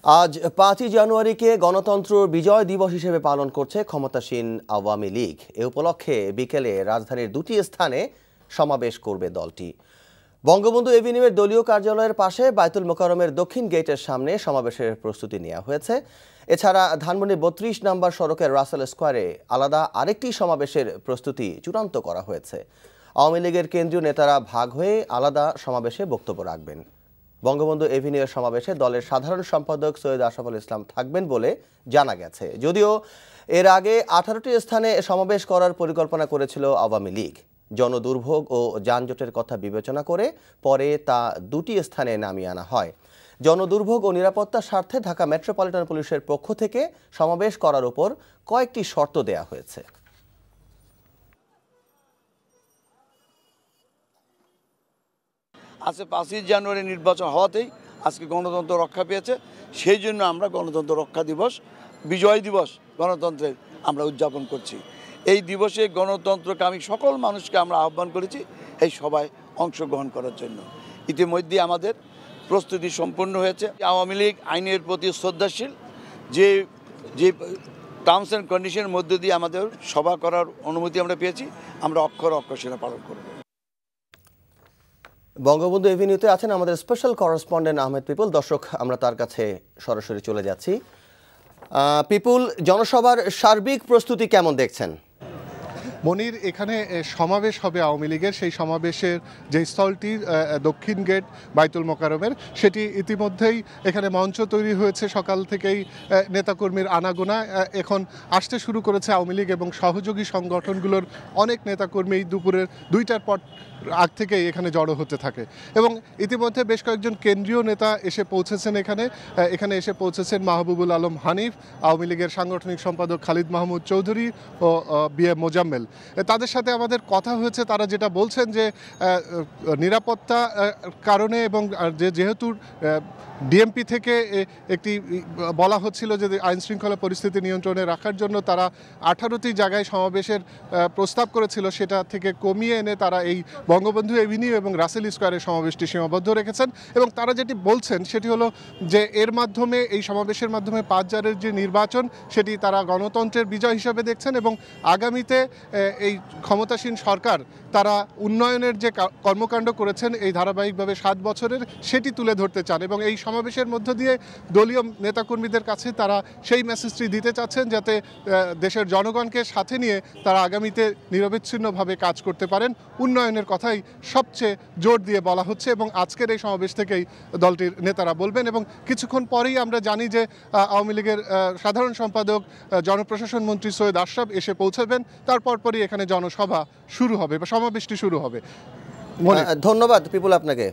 আজ ৫ই জানুয়ারিকে গণতন্ত্র বিজয় দিবস হিসেবে পালন করছে ক্ষমতাসীন আওয়ামী লীগ। এ উপলক্ষে বিকেলে রাজধানীর দুটি স্থানে সমাবেশ করবে দলটি। বঙ্গবন্ধু এভিনিউয়ের দলীয় কার্যালয়ের পাশে বায়তুল মোকাররমের দক্ষিণ গেটের সামনে সমাবেশের প্রস্তুতি নেওয়া হয়েছে। এছাড়া ধানমন্ডি ৩২ নম্বর সড়কের রাসেল স্কোয়ারে আলাদা আরেকটি সমাবেশের প্রস্তুতি চূড়ান্ত করা হয়েছে। আওয়ামী লীগের কেন্দ্রীয় নেতারা ভাগ হয়ে আলাদা সমাবেশে বক্তব্য রাখবেন। বঙ্গবন্ধু এভিনিউয়ের সমাবেশে দলের সাধারণ সম্পাদক সৈয়দ আশরাফুল ইসলাম থাকবেন বলে জানা গেছে। যদিও এর আগে ১৮টি স্থানে সমাবেশ করার পরিকল্পনা করেছিল আওয়ামী লীগ। জনদুর্ভোগ ও যানজটের কথা বিবেচনা করে পরে তা দুটি স্থানে নামিয়ে আনা হয়। জনদুর্ভোগ ও নিরাপত্তার স্বার্থে ঢাকা মেট্রোপলিটন পুলিশের পক্ষ থেকে সমাবেশ করার উপর কয়েকটি শর্ত দেয়া হয়েছে। আজকে ৫ই জানুয়ারি নির্বাচন হওয়াতেই আজকে গণতন্ত্র রক্ষা পেয়েছে। সেই জন্য আমরা গণতন্ত্র রক্ষা দিবস, বিজয় দিবস গণতন্ত্রের আমরা উদযাপন করছি। এই দিবসে গণতন্ত্রকামী সকল মানুষকে আমরা আহ্বান করেছি এই সভায় অংশগ্রহণ করার জন্য। ইতিমধ্যে আমাদের প্রস্তুতি সম্পূর্ণ হয়েছে। আওয়ামী লীগ আইনের প্রতি শ্রদ্ধাশীল, যে টার্মস অ্যান্ড কন্ডিশনের মধ্য দিয়ে আমাদের সভা করার অনুমতি আমরা পেয়েছি, আমরা অক্ষরে অক্ষর সেটা পালন করব। বঙ্গবন্ধু এভিনিউতে আছেন আমাদের স্পেশাল করেসপন্ডেন্ট আহমেদ পিপুল। দর্শক, আমরা তার কাছে সরাসরি চলে যাচ্ছি। পিপুল, জনসভার সার্বিক প্রস্তুতি কেমন দেখছেন? মনির, এখানে সমাবেশ হবে আওয়ামী লীগের। সেই সমাবেশের যে স্থলটি দক্ষিণ গেট বায়তুল মোকাররমের, সেটি ইতিমধ্যেই এখানে মঞ্চ তৈরি হয়েছে। সকাল থেকেই নেতাকর্মীর আনাগোনা এখন আসতে শুরু করেছে। আওয়ামী লীগ এবং সহযোগী সংগঠনগুলোর অনেক নেতাকর্মী দুপুরের ২টার পর আগ থেকেই এখানে জড়ো হতে থাকে এবং ইতিমধ্যে বেশ কয়েকজন কেন্দ্রীয় নেতা এসে পৌঁছেছেন। এখানে এসে পৌঁছেছেন মাহবুবুল আলম হানিফ, আওয়ামী লীগের সাংগঠনিক সম্পাদক খালিদ মাহমুদ চৌধুরী ও বি.এ. মোজাম্মেল। তাদের সাথে আমাদের কথা হয়েছে। তারা যেটা বলছেন যে নিরাপত্তা কারণে এবং যেহেতু ডিএমপি থেকে একটি বলা হচ্ছিল যে আইন শৃঙ্খলা পরিস্থিতি নিয়ন্ত্রণে রাখার জন্য তারা 18টি জায়গায় সমাবেশের প্রস্তাব করেছিল, সেটা থেকে কমিয়ে এনে তারা এই বঙ্গবন্ধু এভিনিউ এবং রাসেল স্কোয়ারের সমাবেশটি সীমাবদ্ধ রেখেছেন। এবং তারা যেটি বলছেন সেটি হলো যে এর মাধ্যমে, এই সমাবেশের মাধ্যমে ৫ জানুয়ারির যে নির্বাচন, সেটি তারা গণতন্ত্রের বিজয় হিসেবে দেখছেন এবং আগামীতে এই ক্ষমতাসীন সরকার তারা উন্নয়নের যে কর্মকাণ্ড করেছেন এই ধারাবাহিকভাবে 7 বছরের, সেটি তুলে ধরতে চান এবং এই সমাবেশের মধ্য দিয়ে দলীয় নেতাকর্মীদের কাছে তারা সেই মেসেজটি দিতে চাচ্ছেন যাতে দেশের জনগণকে সাথে নিয়ে তারা আগামীতে নিরবিচ্ছিন্নভাবে কাজ করতে পারেন। উন্নয়নের কথাই সবচেয়ে জোর দিয়ে বলা হচ্ছে এবং আজকের এই সমাবেশ থেকেই দলটির নেতারা বলবেন। এবং কিছুক্ষণ পরেই আমরা জানি যে আওয়ামী লীগের সাধারণ সম্পাদক জনপ্রশাসন মন্ত্রী সৈয়দ আশরাফ এসে পৌঁছাবেন। তারপরই এখানে জনসভা শুরু হবে বা সমাবেশটি শুরু হবে। ধন্যবাদ পিপুল আপনাকে।